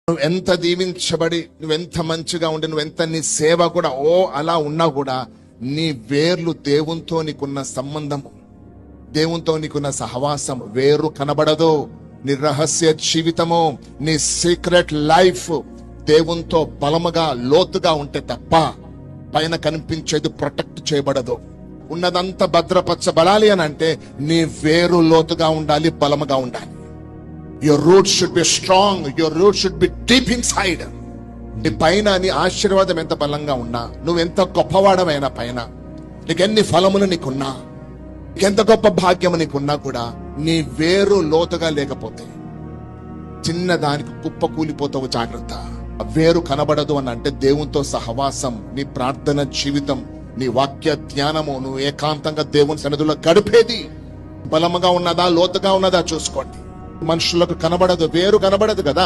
నువ్వు ఎంత దీవించబడి నువ్వెంత మంచిగా ఉండి నువ్వెంత నీ సేవ కూడా అలా ఉన్నా కూడా నీ వేర్లు దేవునితో నీకున్న సంబంధము, దేవునితో నీకున్న సహవాసం వేరు కనబడదు. నీ రహస్య జీవితము, నీ సీక్రెట్ లైఫ్ దేవునితో బలముగా లోతుగా ఉంటే తప్ప పైన కనిపించేది ప్రొటెక్ట్ చేయబడదు. ఉన్నదంతా భద్రపరచబడాలి అని అంటే నీ వేరు లోతుగా ఉండాలి, బలముగా ఉండాలి. Your roots should be strong. Your roots should be deep inside. నీ పైన నీ ఆశీర్వాదం ఎంత బలంగా ఉన్నా, నువ్వెంత గొప్పవాడమైనా, పైన నీకెన్ని ఫలములు నీకున్నా, నీకెంత గొప్ప భాగ్యము నీకున్నా కూడా నీ వేరు లోతుగా లేకపోతే చిన్న దానికి కుప్ప కూలిపోతావు. జాగ్రత్త. వేరు కనబడదు అని అంటే దేవునితో సహవాసం, నీ ప్రార్థన జీవితం, నీ వాక్య ధ్యానము, నువ్వు ఏకాంతంగా దేవుని సన్నిధిలో గడిపేది బలముగా ఉన్నదా లోతుగా ఉన్నదా చూసుకోండి. మనుషులకు కనబడదు, వేరు కనబడదు కదా.